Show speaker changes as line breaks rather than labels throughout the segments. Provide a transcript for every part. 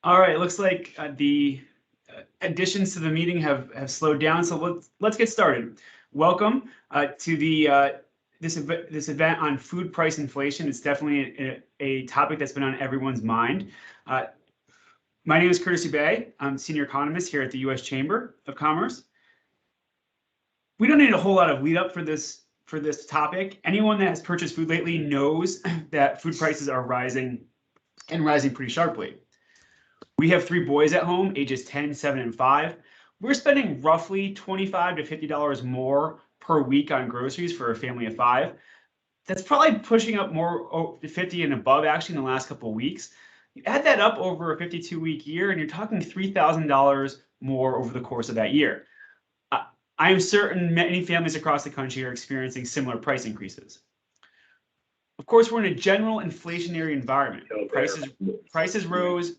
All right, it looks like the additions to the meeting have slowed down, so let's get started. Welcome to the this event on food price inflation. It's definitely a topic that's been on everyone's mind. My name is Curtis Dubay. I'm senior economist here at the U.S. Chamber of Commerce. We don't need a whole lot of lead up for this topic. Anyone that has purchased food lately knows that food prices are rising and rising pretty sharply. We have 3 boys at home, ages 10, 7, and 5. We're spending roughly $25 to $50 more per week on groceries for a family of 5. That's probably pushing up more to 50 and above actually in the last couple of weeks. You add that up over a 52-week year, and you're talking $3,000 more over the course of that year. I am certain many families across the country are experiencing similar price increases. Of course, we're in a general inflationary environment. Prices rose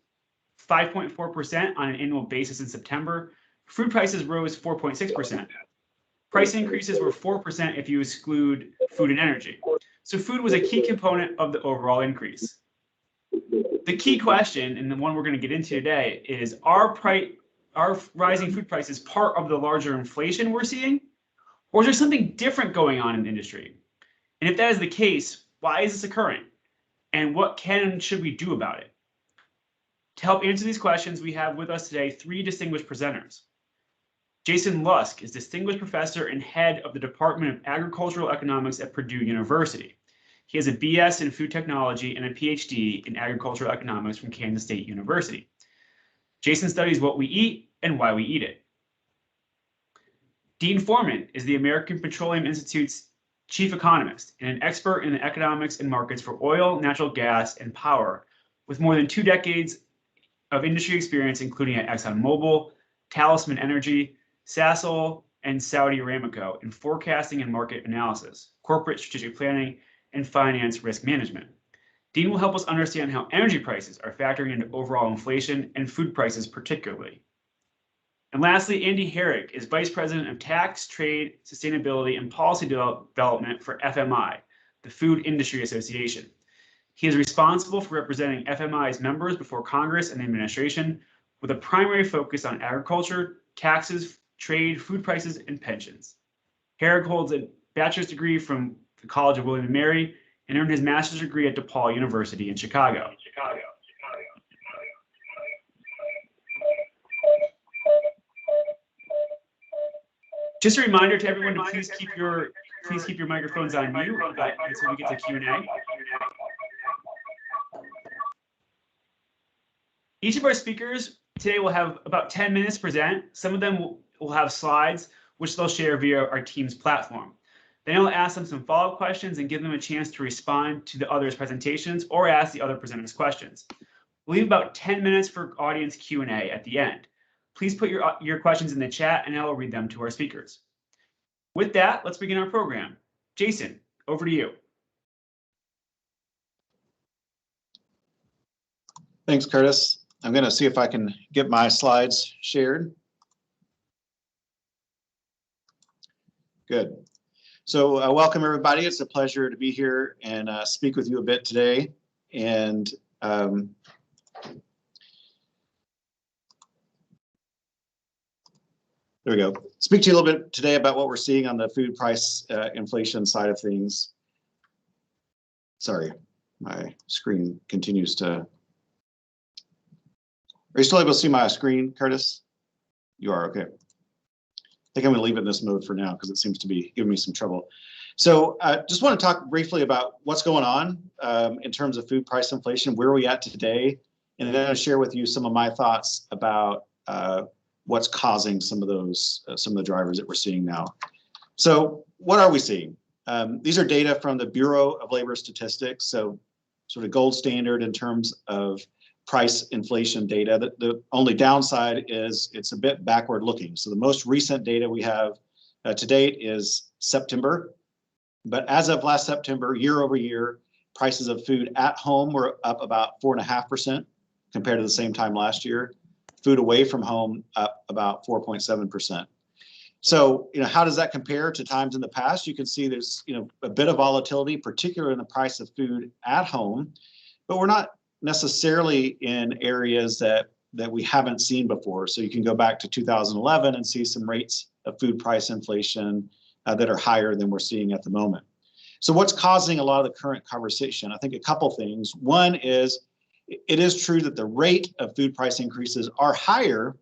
5.4% on an annual basis in September. Food prices rose 4.6%. Price increases were 4% if you exclude food and energy. So food was a key component of the overall increase. The key question, and the one we're going to get into today, is are rising food prices part of the larger inflation we're seeing? Or is there something different going on in the industry? And if that is the case, why is this occurring? And what can and should we do about it? To help answer these questions, we have with us today 3 distinguished presenters. Jayson Lusk is Distinguished Professor and Head of the Department of Agricultural Economics at Purdue University. He has a BS in Food Technology and a PhD in Agricultural Economics from Kansas State University. Jayson studies what we eat and why we eat it. Dean Foreman is the American Petroleum Institute's Chief Economist and an expert in the economics and markets for oil, natural gas, and power, with more than 2 decades of industry experience, including at ExxonMobil, Talisman Energy, Sasol, and Saudi Aramco in forecasting and market analysis, corporate strategic planning, and finance risk management. Dean will help us understand how energy prices are factoring into overall inflation and food prices particularly. And lastly, Andy Harig is Vice President of Tax, Trade, Sustainability, and Policy Development for FMI, the Food Industry Association. He is responsible for representing FMI's members before Congress and the administration, with a primary focus on agriculture, taxes, trade, food prices, and pensions. Harig holds a bachelor's degree from the College of William & Mary and earned his master's degree at DePaul University in Chicago. Just a reminder to everyone to please keep your microphones on mute until we get to Q&A. Each of our speakers today will have about 10 minutes to present. Some of them will have slides, which they'll share via our team's platform. Then I'll ask them some follow-up questions and give them a chance to respond to the others' presentations or ask the other presenters questions. We'll leave about 10 minutes for audience Q&A at the end. Please put your questions in the chat and I will read them to our speakers. With that, let's begin our program. Jayson, over to you.
Thanks, Curtis. I'm going to see if I can get my slides shared. Good. So welcome, everybody. It's a pleasure to be here and speak with you a bit today. And there we go. Speak to you a little bit today about what we're seeing on the food price inflation side of things. Sorry, my screen continues to... Are you still able to see my screen, Curtis? You are, okay. I think I'm going to leave it in this mode for now because it seems to be giving me some trouble. So I just want to talk briefly about what's going on in terms of food price inflation, where are we at today, and then I'll share with you some of my thoughts about what's causing some of the drivers that we're seeing now. So what are we seeing? These are data from the Bureau of Labor Statistics, so sort of gold standard in terms of price inflation data. The only downside is it's a bit backward looking. So the most recent data we have to date is September. But as of last September, year over year, prices of food at home were up about 4.5% compared to the same time last year. Food away from home up about 4.7%. So, how does that compare to times in the past? You can see there's, a bit of volatility, particularly in the price of food at home, but we're not necessarily in areas that that we haven't seen before. So you can go back to 2011 and see some rates of food price inflation that are higher than we're seeing at the moment. So what's causing a lot of the current conversation? I think a couple things. One is, it is true that the rate of food price increases are higher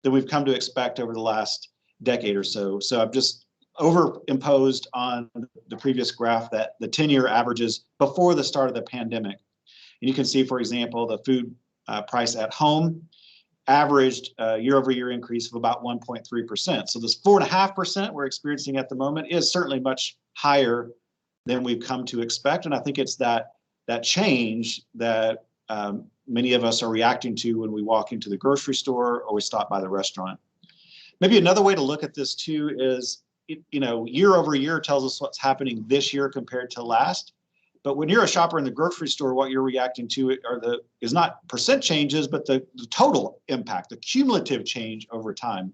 than we've come to expect over the last decade or so. So I've just overimposed on the previous graph that the 10-year averages before the start of the pandemic. And you can see, for example, the food price at home averaged year-over-year increase of about 1.3%. So this 4.5% we're experiencing at the moment is certainly much higher than we've come to expect. And I think it's that change that many of us are reacting to when we walk into the grocery store or we stop by the restaurant. Maybe another way to look at this too is, year over year tells us what's happening this year compared to last. But when you're a shopper in the grocery store, what you're reacting to is not percent changes, but the total impact, the cumulative change over time.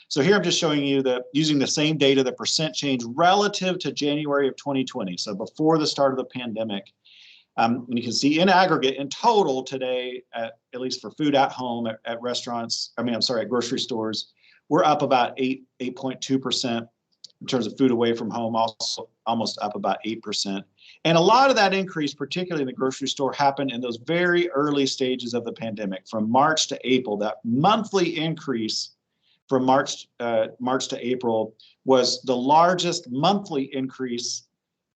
So here I'm just showing you using the same data, the percent change relative to January of 2020. So before the start of the pandemic. And you can see in aggregate, in total today, at least for food at home, at restaurants, at grocery stores, we're up about 8.2% in terms of food away from home, also almost up about 8%. And a lot of that increase, particularly in the grocery store, happened in those very early stages of the pandemic, from March to April. That monthly increase from March to April was the largest monthly increase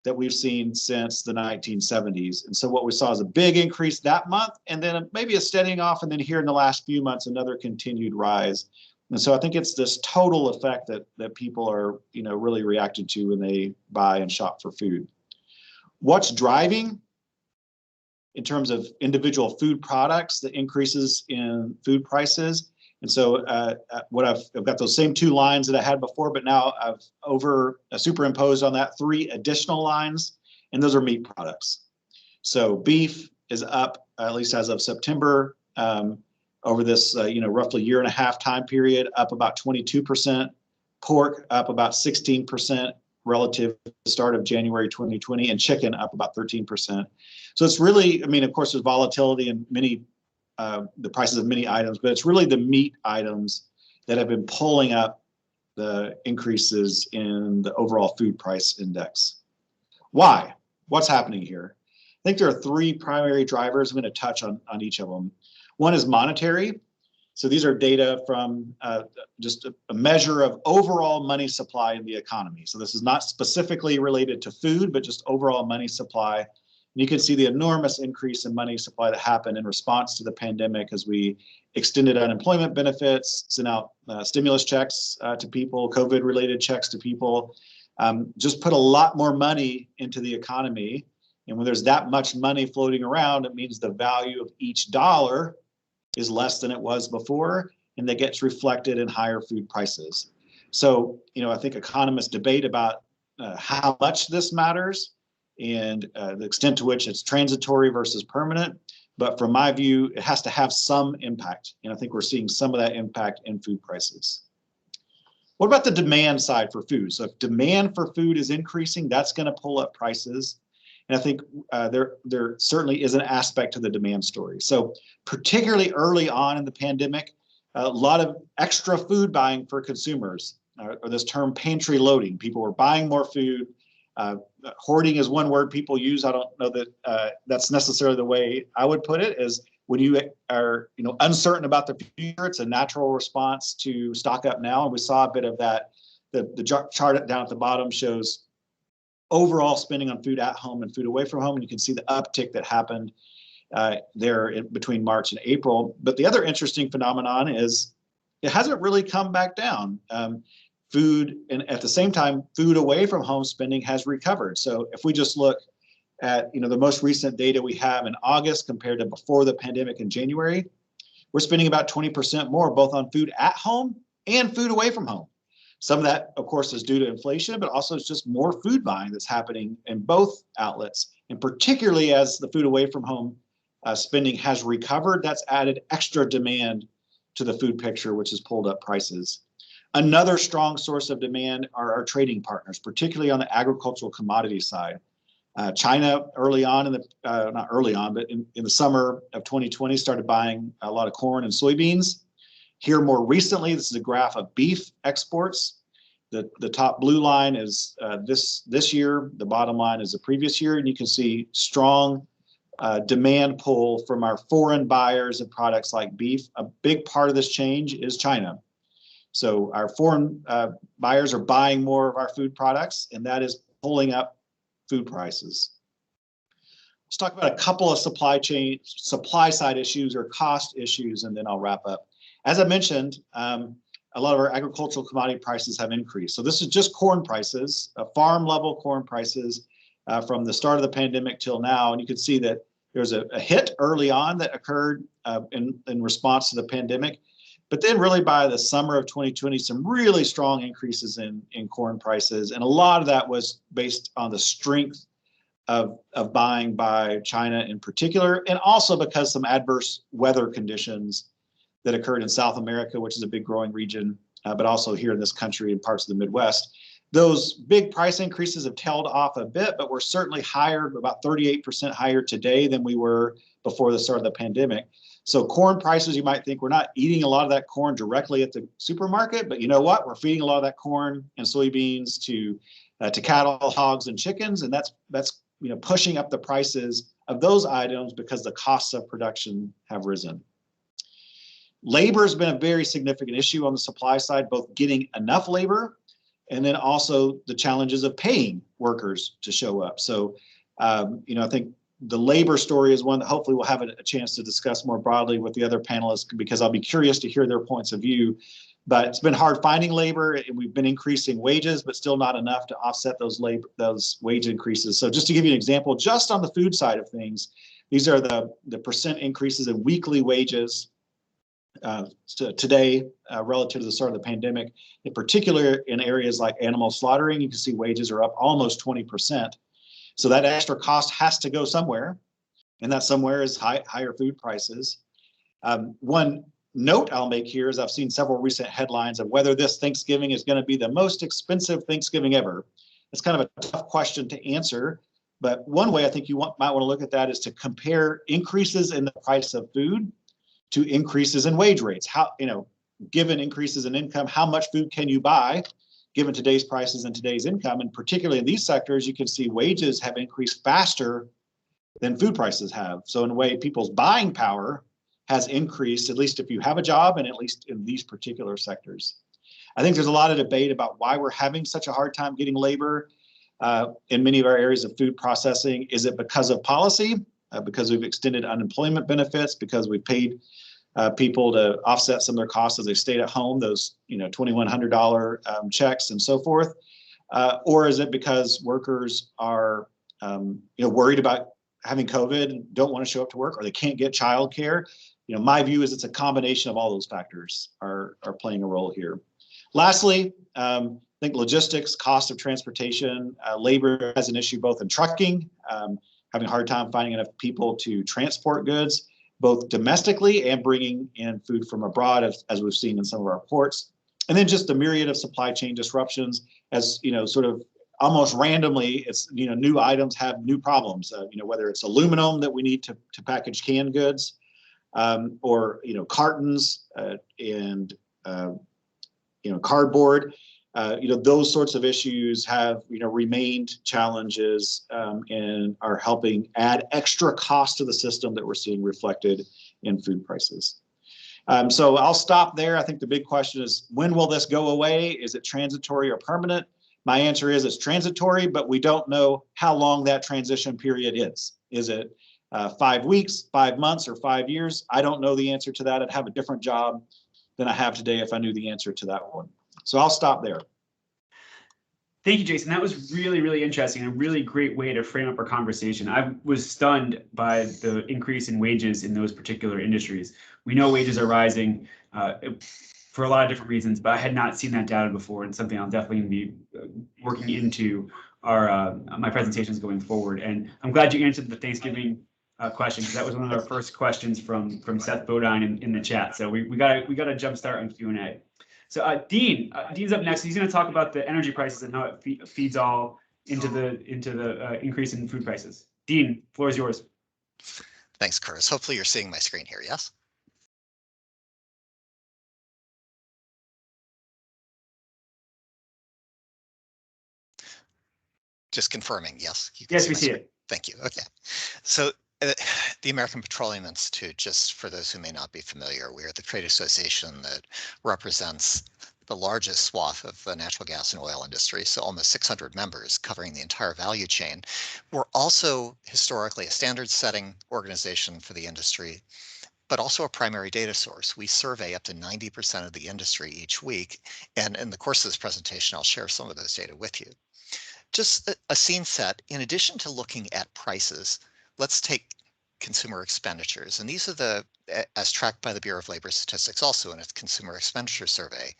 that we've seen since the 1970s. And so what we saw is a big increase that month, and then maybe a steadying off, and then here in the last few months, another continued rise. And so I think it's this total effect that people are, really reacting to when they buy and shop for food. What's driving, in terms of individual food products, the increases in food prices? And so I've got those same two lines that I had before, but now I've superimposed on that 3 additional lines, and those are meat products. So beef is up, at least as of September, over this roughly year and a half time period, up about 22%. Pork up about 16% relative to the start of January 2020, and chicken up about 13%. So it's really, of course, there's volatility in the prices of many items, but it's really the meat items that have been pulling up the increases in the overall food price index. Why? What's happening here? I think there are 3 primary drivers. I'm going to touch on each of them. One is monetary. So these are data from just a measure of overall money supply in the economy. So this is not specifically related to food, but just overall money supply. And you can see the enormous increase in money supply that happened in response to the pandemic as we extended unemployment benefits, sent out stimulus checks to people, COVID-related checks to people, just put a lot more money into the economy. And when there's that much money floating around, it means the value of each dollar is less than it was before, and that gets reflected in higher food prices. So, I think economists debate about how much this matters and the extent to which it's transitory versus permanent. But from my view, it has to have some impact. And I think we're seeing some of that impact in food prices. What about the demand side for food? So if demand for food is increasing, that's going to pull up prices. And I think there certainly is an aspect to the demand story. So particularly early on in the pandemic, a lot of extra food buying for consumers, or this term pantry loading. People were buying more food. Hoarding is one word people use. I don't know that that's necessarily the way I would put it, is when you are uncertain about the future, it's a natural response to stock up now. And we saw a bit of that. The chart down at the bottom shows overall spending on food at home and food away from home. And you can see the uptick that happened there between March and April. But the other interesting phenomenon is it hasn't really come back down. Food, and at the same time, food away from home spending has recovered. So if we just look at the most recent data we have in August compared to before the pandemic in January, we're spending about 20% more both on food at home and food away from home. Some of that, of course, is due to inflation, but also it's just more food buying that's happening in both outlets. And particularly as the food away from home spending has recovered, that's added extra demand to the food picture, which has pulled up prices. Another strong source of demand are our trading partners, particularly on the agricultural commodity side. China early on in the, not early on, but in the summer of 2020 started buying a lot of corn and soybeans. Here more recently, this is a graph of beef exports. The top blue line is this year, the bottom line is the previous year, and you can see strong demand pull from our foreign buyers of products like beef. A big part of this change is China. So our foreign buyers are buying more of our food products, and that is pulling up food prices. Let's talk about a couple of supply side issues or cost issues, and then I'll wrap up. As I mentioned, a lot of our agricultural commodity prices have increased. So this is just corn prices, farm level corn prices from the start of the pandemic till now. And you can see that there's a hit early on that occurred in response to the pandemic. But then really by the summer of 2020, some really strong increases in corn prices. And a lot of that was based on the strength of buying by China in particular, and also because some adverse weather conditions that occurred in South America, which is a big growing region, but also here in this country and parts of the Midwest. Those big price increases have tailed off a bit, but we're certainly higher, about 38% higher today than we were before the start of the pandemic. So corn prices, you might think we're not eating a lot of that corn directly at the supermarket, but you know what? We're feeding a lot of that corn and soybeans to cattle, hogs, and chickens, and that's pushing up the prices of those items because the costs of production have risen. Labor has been a very significant issue on the supply side, both getting enough labor and then also the challenges of paying workers to show up. So, I think the labor story is one that hopefully we'll have a chance to discuss more broadly with the other panelists, because I'll be curious to hear their points of view. But it's been hard finding labor, and we've been increasing wages, but still not enough to offset those wage increases. So just to give you an example, just on the food side of things, these are the percent increases in weekly wages today relative to the start of the pandemic. In particular, in areas like animal slaughtering, you can see wages are up almost 20%. So that extra cost has to go somewhere, and that somewhere is higher food prices. One note I'll make here is I've seen several recent headlines of whether this Thanksgiving is going to be the most expensive Thanksgiving ever. It's kind of a tough question to answer, but one way I think you might want to look at that is to compare increases in the price of food to increases in wage rates. How, given increases in income, how much food can you buy given today's prices and today's income? And particularly in these sectors, you can see wages have increased faster than food prices have. So in a way, people's buying power has increased, at least if you have a job, and at least in these particular sectors. I think there's a lot of debate about why we're having such a hard time getting labor in many of our areas of food processing. Is it because of policy? Because we've extended unemployment benefits, because we paid people to offset some of their costs as they stayed at home, those $2,100 checks and so forth? Or is it because workers are worried about having COVID and don't want to show up to work, or they can't get childcare? My view is it's a combination of all those factors are playing a role here. Lastly, I think logistics, cost of transportation, labor has an issue both in trucking, having a hard time finding enough people to transport goods, both domestically and bringing in food from abroad, as we've seen in some of our ports. And then just the myriad of supply chain disruptions, as sort of almost randomly, it's new items have new problems. Whether it's aluminum that we need to package canned goods, or cartons and cardboard. Those sorts of issues have remained challenges and are helping add extra cost to the system that we're seeing reflected in food prices. So I'll stop there. I think the big question is, when will this go away? Is it transitory or permanent? My answer is it's transitory, but we don't know how long that transition period is. Is it 5 weeks, 5 months, or 5 years? I don't know the answer to that. I'd have a different job than I have today if I knew the answer to that one. So I'll stop there.
Thank you, Jayson. That was really, really interesting and a really great way to frame up our conversation. I was stunned by the increase in wages in those particular industries. We know wages are rising for a lot of different reasons, but I had not seen that data before, and something I'll definitely be working into our my presentations going forward. And I'm glad you answered the Thanksgiving question, because that was one of our first questions from Seth Bodine in the chat. So we got a jump start on Q&A. So Dean's up next. He's going to talk about the energy prices and how it feeds all into the increase in food prices. Dean, floor is yours.
Thanks, Curtis. Hopefully you're seeing my screen here, yes? Just confirming, yes? You can
Yes, we
my
see
screen.
it.
Thank you. Okay. So the American Petroleum Institute, just for those who may not be familiar, we are the trade association that represents the largest swath of the natural gas and oil industry, so almost 600 members covering the entire value chain. We're also historically a standard-setting organization for the industry, but also a primary data source. We survey up to 90% of the industry each week, and in the course of this presentation, I'll share some of those data with you. Just a scene set, in addition to looking at prices, let's take consumer expenditures. And these are as tracked by the Bureau of Labor Statistics also in its consumer expenditure survey.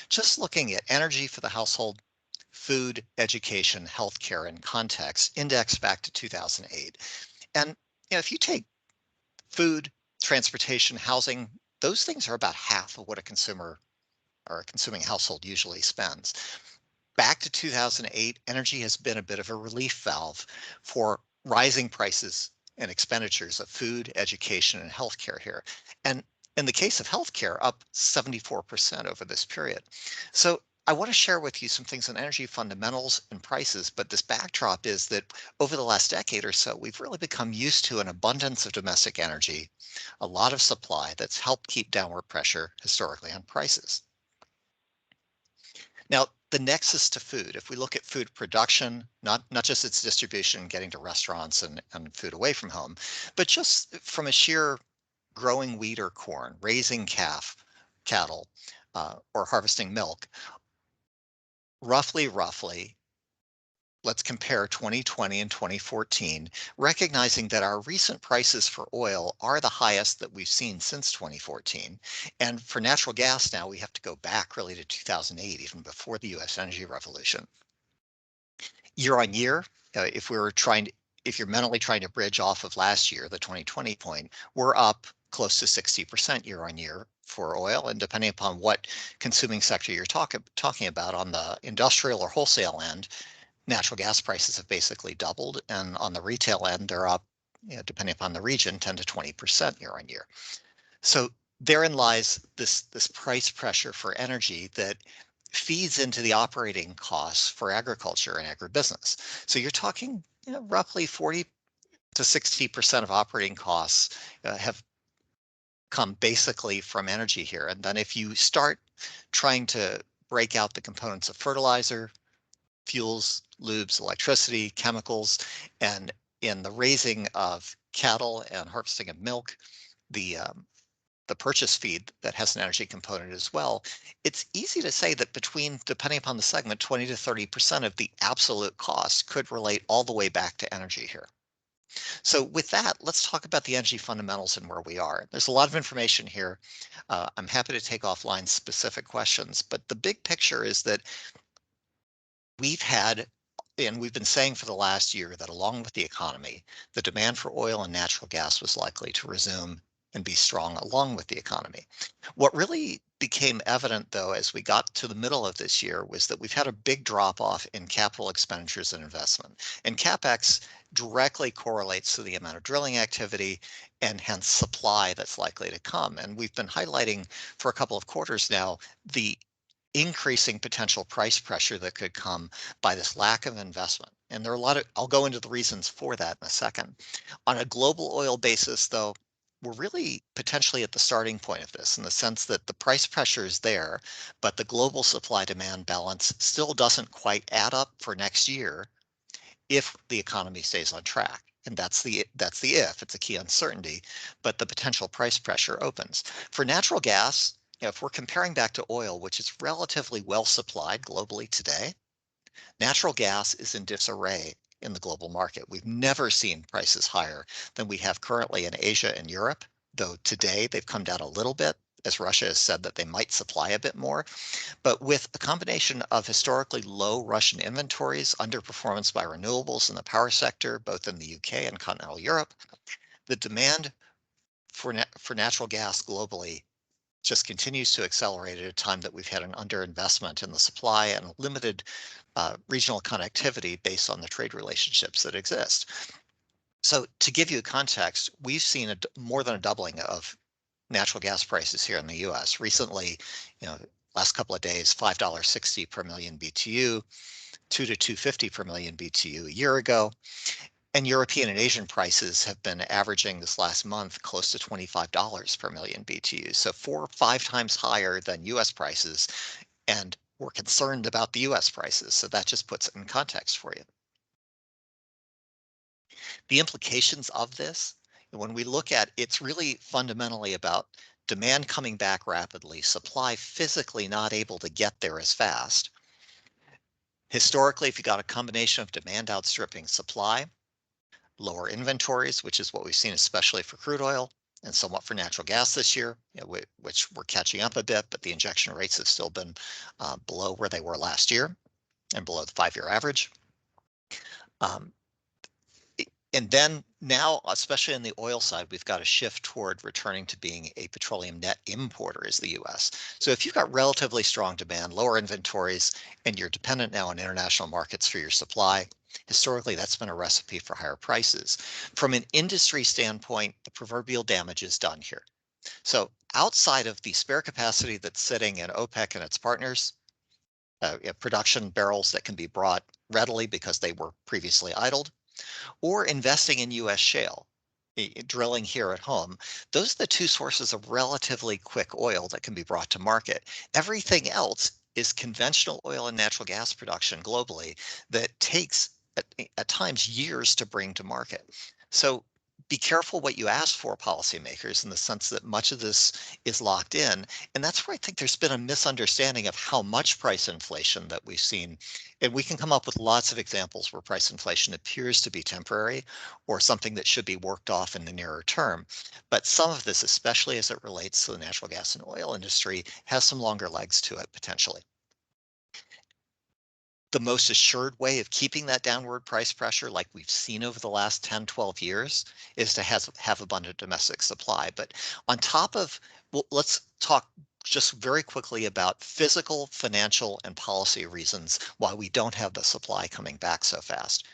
Just looking at energy for the household, food, education, healthcare, and context indexed back to 2008. And if you take food, transportation, housing, those things are about half of what a consumer or a consuming household usually spends. Back to 2008, energy has been a bit of a relief valve for rising prices and expenditures of food, education, and healthcare here. And in the case of healthcare, up 74% over this period. So I want to share with you some things on energy fundamentals and prices, but this backdrop is that over the last decade or so, we've really become used to an abundance of domestic energy, a lot of supply that's helped keep downward pressure historically on prices. Now, the nexus to food, if we look at food production, not just its distribution, getting to restaurants and food away from home, but just from a sheer growing wheat or corn, raising cattle, or harvesting milk, roughly, let's compare 2020 and 2014, recognizing that our recent prices for oil are the highest that we've seen since 2014. And for natural gas now, we have to go back really to 2008, even before the US energy revolution. Year on year, if you're mentally trying to bridge off of last year, the 2020 point, we're up close to 60% year on year for oil. And depending upon what consuming sector you're talking about, on the industrial or wholesale end, natural gas prices have basically doubled, and on the retail end, they're up, depending upon the region, 10 to 20% year on year. So therein lies this price pressure for energy that feeds into the operating costs for agriculture and agribusiness. So you're talking, roughly 40 to 60% of operating costs have come basically from energy here. And then if you start trying to break out the components of fertilizer, fuels, lubes, electricity, chemicals, and in the raising of cattle and harvesting of milk, the purchase feed that has an energy component as well, it's easy to say that depending upon the segment, 20 to 30% of the absolute cost could relate all the way back to energy here. So with that, let's talk about the energy fundamentals and where we are. There's a lot of information here. I'm happy to take offline specific questions, but the big picture is that we've been saying for the last year that along with the economy, the demand for oil and natural gas was likely to resume and be strong along with the economy. What really became evident, though, as we got to the middle of this year was that we've had a big drop off in capital expenditures and investment. And CapEx directly correlates to the amount of drilling activity and hence supply that's likely to come. And we've been highlighting for a couple of quarters now the increasing potential price pressure that could come by this lack of investment. And there are I'll go into the reasons for that in a second. On a global oil basis, though, we're really potentially at the starting point of this in the sense that the price pressure is there, but the global supply demand balance still doesn't quite add up for next year if the economy stays on track. And that's the if. It's a key uncertainty, but the potential price pressure opens. For natural gas, if we're comparing back to oil, which is relatively well supplied globally today, natural gas is in disarray in the global market. We've never seen prices higher than we have currently in Asia and Europe, though today they've come down a little bit as Russia has said that they might supply a bit more. But with a combination of historically low Russian inventories, underperformance by renewables in the power sector, both in the UK and continental Europe, the demand for natural gas globally just continues to accelerate at a time that we've had an underinvestment in the supply and limited regional connectivity based on the trade relationships that exist. So to give you a context, we've seen more than a doubling of natural gas prices here in the US. Recently, last couple of days, $5.60 per million BTU, $2 to $2.50 per million BTU a year ago. And European and Asian prices have been averaging this last month close to $25 per million BTU. So 4 or 5 times higher than US prices. And we're concerned about the US prices. So that just puts it in context for you. The implications of this, when we look at it's really fundamentally about demand coming back rapidly, supply physically not able to get there as fast. Historically, if you got a combination of demand outstripping supply, lower inventories, which is what we've seen, especially for crude oil and somewhat for natural gas this year, which we're catching up a bit, but the injection rates have still been below where they were last year and below the 5-year average. And then now, especially on the oil side, we've got a shift toward returning to being a petroleum net importer as the US. So if you've got relatively strong demand, lower inventories, and you're dependent now on international markets for your supply, historically, that's been a recipe for higher prices. From an industry standpoint, the proverbial damage is done here. So outside of the spare capacity that's sitting in OPEC and its partners, production barrels that can be brought readily because they were previously idled, or investing in US shale, drilling here at home, those are the two sources of relatively quick oil that can be brought to market. Everything else is conventional oil and natural gas production globally that takes at times years to bring to market. So be careful what you ask for, policymakers, in the sense that much of this is locked in. And that's where I think there's been a misunderstanding of how much price inflation that we've seen. And we can come up with lots of examples where price inflation appears to be temporary or something that should be worked off in the nearer term. But some of this, especially as it relates to the natural gas and oil industry, has some longer legs to it potentially. The most assured way of keeping that downward price pressure, like we've seen over the last 10, 12 years, is to have abundant domestic supply. But on top of, well, let's talk just very quickly about physical, financial, and policy reasons why we don't have the supply coming back so fast.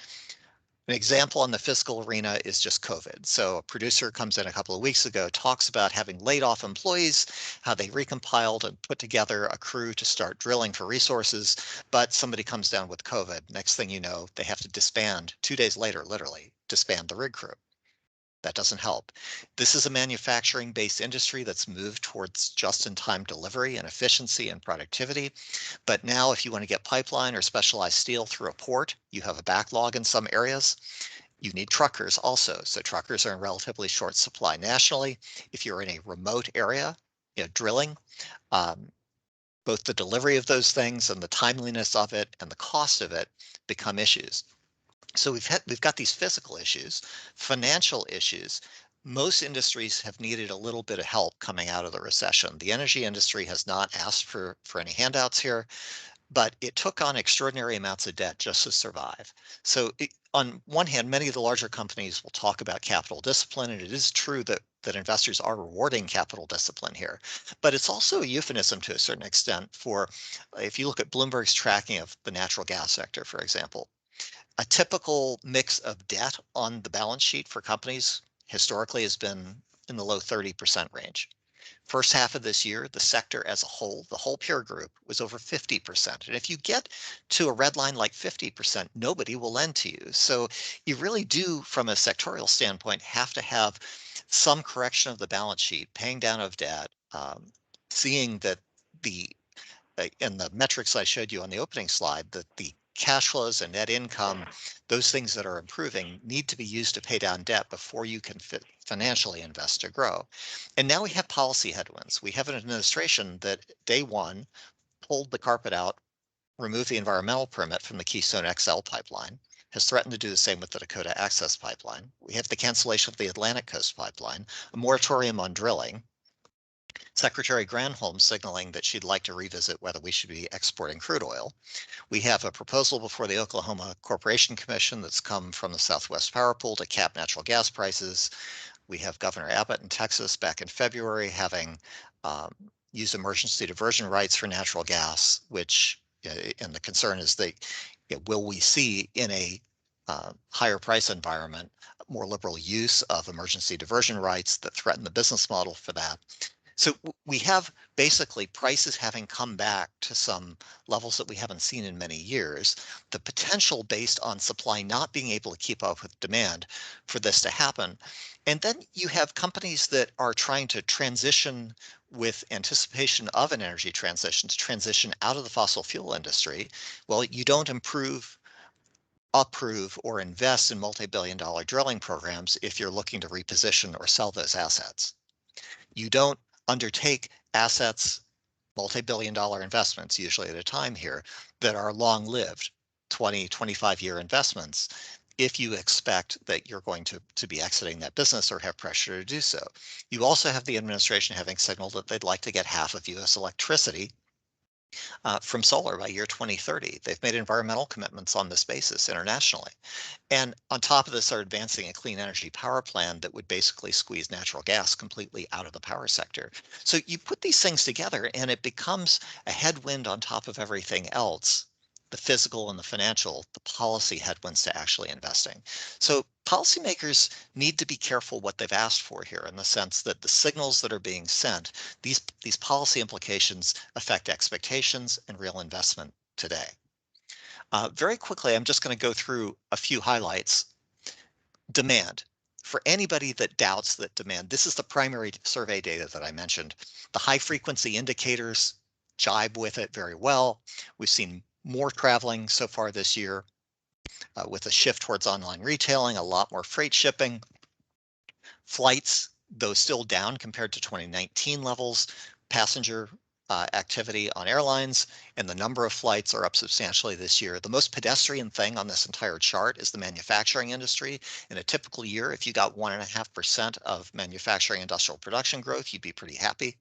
An example on the fiscal arena is just COVID. So a producer comes in a couple of weeks ago, talks about having laid off employees, how they recompiled and put together a crew to start drilling for resources, but somebody comes down with COVID. Next thing you know, they have to disband 2 days later, literally, disband the rig crew. That doesn't help. This is a manufacturing-based industry that's moved towards just-in-time delivery and efficiency and productivity. But now if you want to get pipeline or specialized steel through a port, you have a backlog in some areas. You need truckers also. So truckers are in relatively short supply nationally. If you're in a remote area, drilling, both the delivery of those things and the timeliness of it and the cost of it become issues. So we've got these physical issues, financial issues. Most industries have needed a little bit of help coming out of the recession. The energy industry has not asked for any handouts here, but it took on extraordinary amounts of debt just to survive. So on one hand, many of the larger companies will talk about capital discipline, and it is true that investors are rewarding capital discipline here. But it's also a euphemism to a certain extent for, if you look at Bloomberg's tracking of the natural gas sector, for example, a typical mix of debt on the balance sheet for companies historically has been in the low 30% range. First half of this year, the sector as a whole, the whole peer group, was over 50%. And if you get to a red line like 50%, nobody will lend to you. So you really do, from a sectorial standpoint, have to have some correction of the balance sheet, paying down of debt, seeing that in the metrics I showed you on the opening slide, that the cash flows and net income, those things that are improving, need to be used to pay down debt before you can financially invest to grow. And now we have policy headwinds. We have an administration that day one pulled the carpet out, removed the environmental permit from the Keystone XL pipeline, has threatened to do the same with the Dakota Access Pipeline. We have the cancellation of the Atlantic Coast Pipeline, a moratorium on drilling, Secretary Granholm signaling that she'd like to revisit whether we should be exporting crude oil. We have a proposal before the Oklahoma Corporation Commission that's come from the Southwest Power Pool to cap natural gas prices. We have Governor Abbott in Texas back in February having use emergency diversion rights for natural gas, which, and the concern is that, will we see in a higher price environment more liberal use of emergency diversion rights that threaten the business model for that? So we have basically prices having come back to some levels that we haven't seen in many years. The potential based on supply not being able to keep up with demand for this to happen. And then you have companies that are trying to transition with anticipation of an energy transition to transition out of the fossil fuel industry. Well, you don't approve or invest in multi-billion-dollar drilling programs if you're looking to reposition or sell those assets. You don't undertake assets, multi-billion-dollar investments, usually at a time here, that are long-lived, 20, 25-year investments, if you expect that you're going to be exiting that business or have pressure to do so. You also have the administration having signaled that they'd like to get half of U.S. electricity from solar by year 2030. They've made environmental commitments on this basis internationally. And on top of this, are advancing a clean energy power plan that would basically squeeze natural gas completely out of the power sector. So you put these things together and it becomes a headwind on top of everything else, the physical and the financial, the policy headwinds to actually investing. So policymakers need to be careful what they've asked for here, in the sense that the signals that are being sent, these policy implications affect expectations and real investment today. Very quickly, I'm just going to go through a few highlights. Demand. For anybody that doubts that demand, this is the primary survey data that I mentioned. The high frequency indicators jibe with it very well. We've seen more traveling so far this year with a shift towards online retailing, a lot more freight shipping. Flights, though still down compared to 2019 levels, passenger activity on airlines and the number of flights are up substantially this year. The most pedestrian thing on this entire chart is the manufacturing industry. In a typical year, if you got 1.5% of manufacturing industrial production growth, you'd be pretty happy.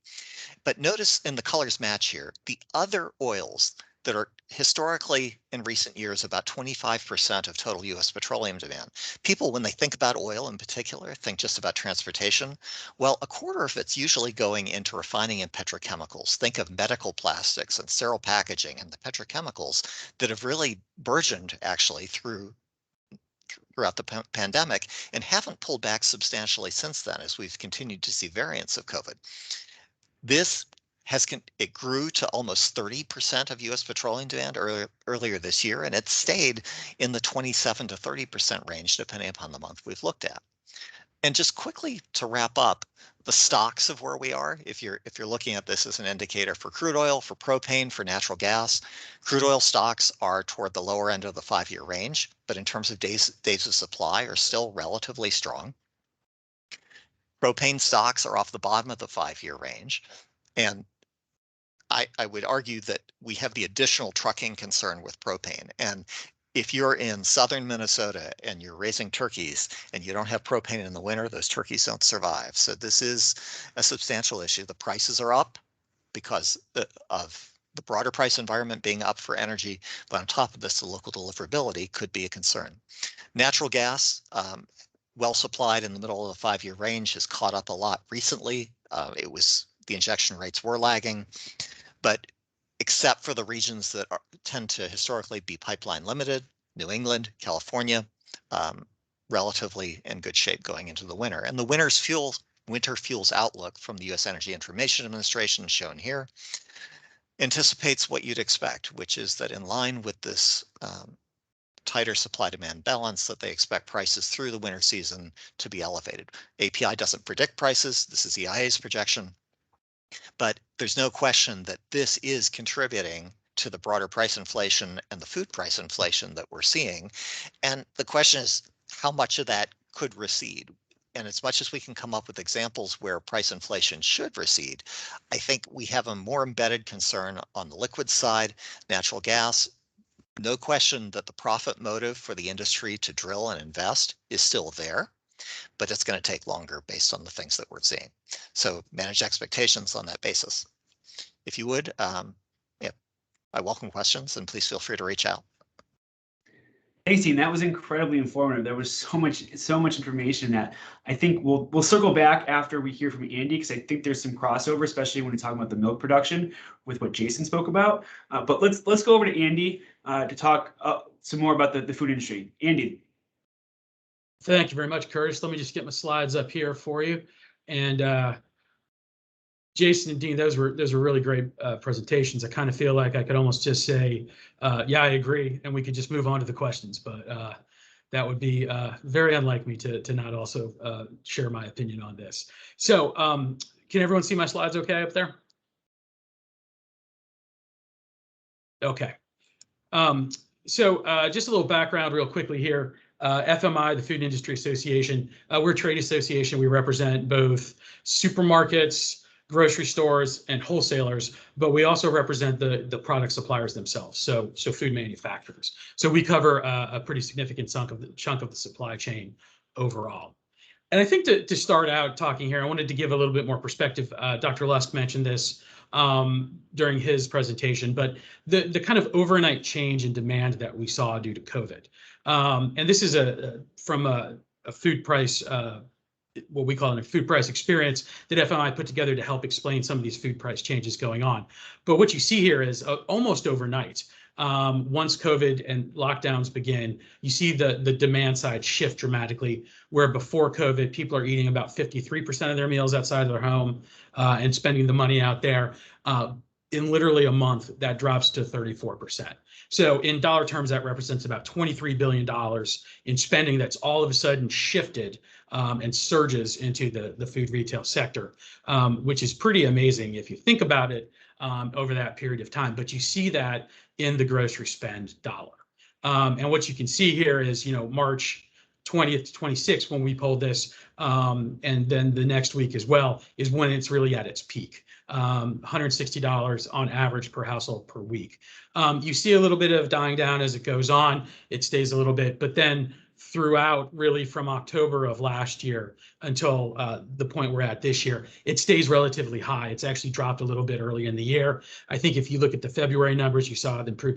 But notice in the colors match here, the other oils that are historically in recent years about 25% of total US petroleum demand. People, when they think about oil in particular, think just about transportation. Well, a quarter of it's usually going into refining and petrochemicals. Think of medical plastics and sterile packaging and the petrochemicals that have really burgeoned actually throughout the pandemic and haven't pulled back substantially since then as we've continued to see variants of COVID. This it grew to almost 30% of US petroleum demand earlier this year, and it stayed in the 27 to 30% range, depending upon the month we've looked at. And just quickly to wrap up, the stocks of where we are, if you're looking at this as an indicator for crude oil, for propane, for natural gas, crude oil stocks are toward the lower end of the 5-year range, but in terms of days of supply are still relatively strong. Propane stocks are off the bottom of the 5-year range. And I would argue that we have the additional trucking concern with propane. And if you're in southern Minnesota and you're raising turkeys and you don't have propane in the winter, those turkeys don't survive. So this is a substantial issue. The prices are up because of the broader price environment being up for energy. But on top of this, the local deliverability could be a concern. Natural gas, well supplied in the middle of the 5-year range, has caught up a lot recently. The injection rates were lagging. But except for the regions that tend to historically be pipeline limited, New England, California, relatively in good shape going into the winter. And the winter fuels outlook from the U.S. Energy Information Administration, shown here, anticipates what you'd expect, which is that in line with this tighter supply-demand balance, that they expect prices through the winter season to be elevated. API doesn't predict prices. This is EIA's projection. But there's no question that this is contributing to the broader price inflation and the food price inflation that we're seeing. And the question is, how much of that could recede? And as much as we can come up with examples where price inflation should recede, I think we have a more embedded concern on the liquid side. Natural gas, no question that the profit motive for the industry to drill and invest is still there, but it's going to take longer based on the things that we're seeing. So manage expectations on that basis. If you would, I welcome questions and please feel free to reach out.
Thanks, Dean. That was incredibly informative. There was so much information in that. I think we'll circle back after we hear from Andy, because I think there's some crossover, especially when we talk about the milk production with what Jayson spoke about. But let's go over to Andy to talk some more about the food industry. Andy.
Thank you very much, Curtis. Let me just get my slides up here for you. And Jayson and Dean, those were really great presentations. I kind of feel like I could almost just say, yeah, I agree, and we could just move on to the questions. But that would be very unlike me to not also share my opinion on this. So can everyone see my slides okay up there? Okay. So just a little background real quickly here. FMI, the Food Industry Association, we're a trade association. We represent both supermarkets, grocery stores, and wholesalers, but we also represent the product suppliers themselves, so food manufacturers. So we cover a pretty significant chunk of the supply chain overall. And I think to start out talking here, I wanted to give a little bit more perspective. Dr. Lusk mentioned this during his presentation, but the kind of overnight change in demand that we saw due to COVID. And this is from a food price, what we call a food price experience that FMI put together to help explain some of these food price changes going on. But what you see here is almost overnight. Once COVID and lockdowns begin, you see the demand side shift dramatically, where before COVID, people are eating about 53% of their meals outside of their home and spending the money out there. In literally a month, that drops to 34%. So in dollar terms, that represents about $23 billion in spending that's all of a sudden shifted and surges into the food retail sector, which is pretty amazing if you think about it over that period of time. But you see that in the grocery spend dollar. And what you can see here is, March 20th to 26th, when we pulled this, and then the next week as well, is when it's really at its peak. $160 on average per household per week. You see a little bit of dying down as it goes on. It stays a little bit, but then throughout, really from October of last year until the point we're at this year, it stays relatively high. It's actually dropped a little bit early in the year. I think if you look at the February numbers, you saw the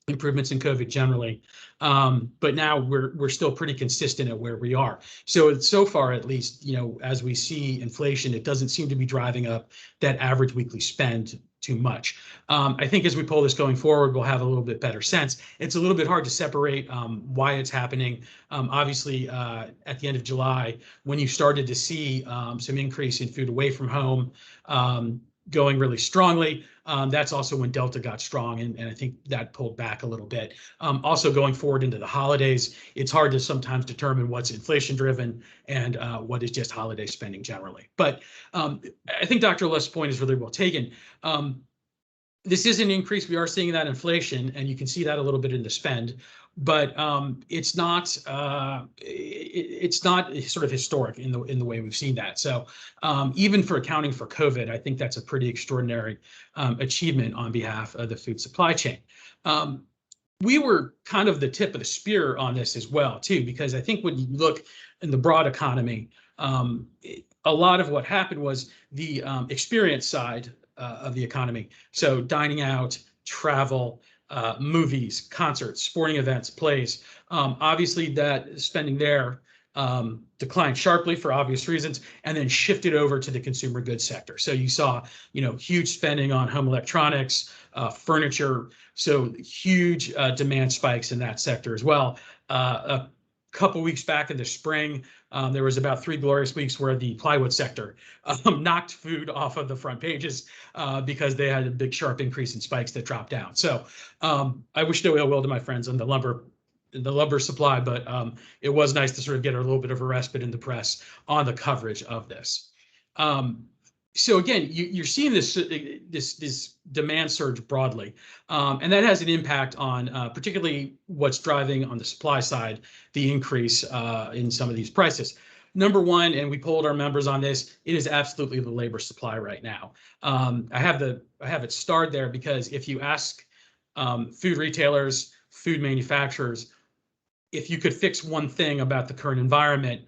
improvements in COVID generally, but now we're still pretty consistent at where we are. So far, at least, as we see inflation, it doesn't seem to be driving up that average weekly spend too much. I think as we pull this going forward, we'll have a little bit better sense. It's a little bit hard to separate why it's happening. Obviously, at the end of July, when you started to see some increase in food away from home, going really strongly. That's also when Delta got strong, and I think that pulled back a little bit. Also going forward into the holidays, it's hard to sometimes determine what's inflation driven and what is just holiday spending generally. But I think Dr. Lusk's point is really well taken. This is an increase. We are seeing that inflation, and you can see that a little bit in the spend, but it's not sort of historic in the way we've seen that. So even for accounting for COVID, I think that's a pretty extraordinary achievement on behalf of the food supply chain. We were kind of the tip of the spear on this as well, too, because I think when you look in the broad economy, a lot of what happened was the experience side of the economy. So dining out, travel, movies, concerts, sporting events, plays. Obviously, that spending there declined sharply for obvious reasons, and then shifted over to the consumer goods sector. So you saw, huge spending on home electronics, furniture. So huge demand spikes in that sector as well. A couple weeks back in the spring, there was about 3 glorious weeks where the plywood sector knocked food off of the front pages because they had a big sharp increase in spikes that dropped down. So I wish no ill will to my friends on the lumber supply, but it was nice to sort of get a little bit of a respite in the press on the coverage of this. So again, you're seeing this demand surge broadly, and that has an impact on particularly what's driving on the supply side the increase in some of these prices. Number one, and we polled our members on this, it is absolutely the labor supply right now. I have it starred there because if you ask food retailers, food manufacturers, if you could fix one thing about the current environment,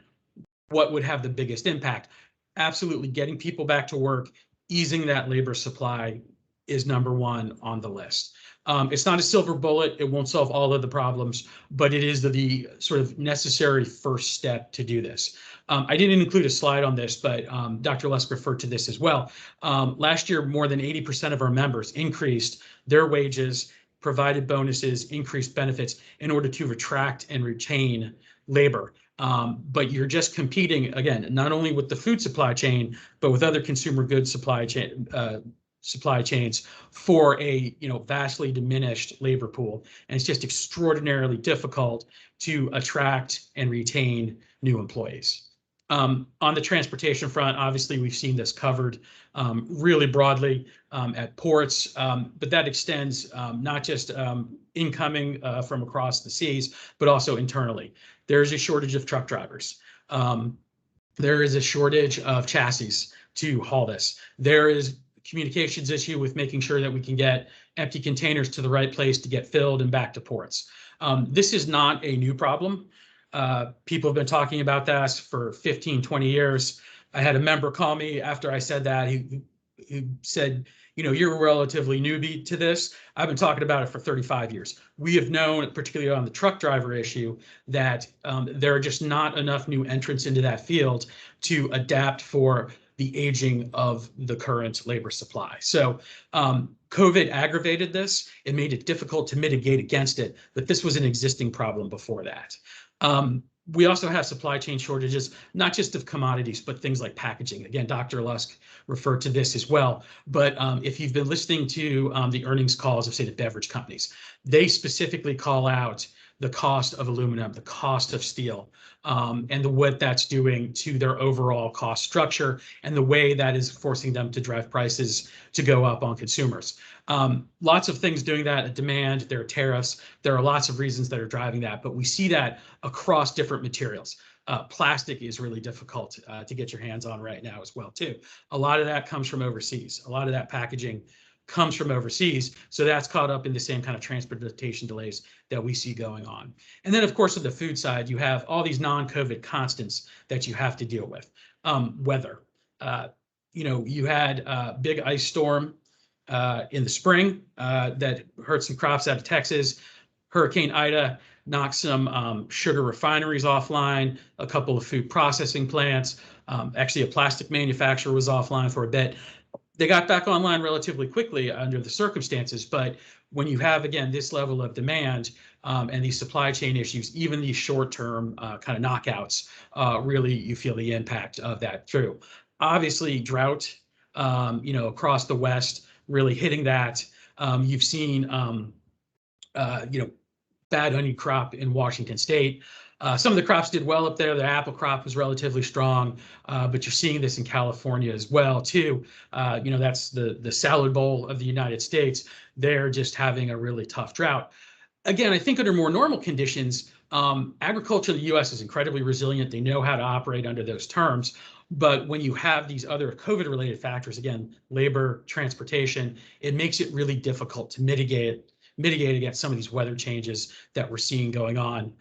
what would have the biggest impact? Absolutely getting people back to work, easing that labor supply is number one on the list. It's not a silver bullet. It won't solve all of the problems, but it is the sort of necessary first step to do this. I didn't include a slide on this, but Dr. Lusk referred to this as well. Last year, more than 80% of our members increased their wages, provided bonuses, increased benefits in order to attract and retain labor. But you're just competing, again, not only with the food supply chain, but with other consumer goods supply chains for a vastly diminished labor pool. And it's just extraordinarily difficult to attract and retain new employees. On the transportation front, obviously, we've seen this covered really broadly at ports, but that extends not just incoming from across the seas, but also internally. There's a shortage of truck drivers. There is a shortage of chassis to haul this. There is communications issue with making sure that we can get empty containers to the right place to get filled and back to ports. This is not a new problem. People have been talking about this for 15, 20 years. I had a member call me after I said that. He said, you're a relatively newbie to this. I've been talking about it for 35 years. We have known, particularly on the truck driver issue, that there are just not enough new entrants into that field to adapt for the aging of the current labor supply. So COVID aggravated this. It made it difficult to mitigate against it, but this was an existing problem before that. We also have supply chain shortages, not just of commodities, but things like packaging. Again, Dr. Lusk referred to this as well. But if you've been listening to the earnings calls of, say, the beverage companies, they specifically call out the cost of aluminum, the cost of steel, and what that's doing to their overall cost structure and the way that is forcing them to drive prices to go up on consumers. Lots of things doing that, demand, there are tariffs, there are lots of reasons that are driving that, but we see that across different materials. Plastic is really difficult to get your hands on right now as well, too. A lot of that comes from overseas. A lot of that packaging comes from overseas. So that's caught up in the same kind of transportation delays that we see going on. And then, of course, on the food side, you have all these non-COVID constants that you have to deal with. Weather. You had a big ice storm in the spring that hurt some crops out of Texas. Hurricane Ida knocked some sugar refineries offline, a couple of food processing plants. Actually, a plastic manufacturer was offline for a bit. They got back online relatively quickly under the circumstances, but when you have, again, this level of demand and these supply chain issues, even these short-term kind of knockouts, really you feel the impact of that through. Obviously, drought, across the West, really hitting that. You've seen, bad onion crop in Washington State. Some of the crops did well up there. The apple crop was relatively strong, but you're seeing this in California as well, too. That's the salad bowl of the United States. They're just having a really tough drought. Again, I think under more normal conditions, agriculture in the U.S. is incredibly resilient. They know how to operate under those terms. But when you have these other COVID-related factors, again, labor, transportation, it makes it really difficult to mitigate against some of these weather changes that we're seeing going on.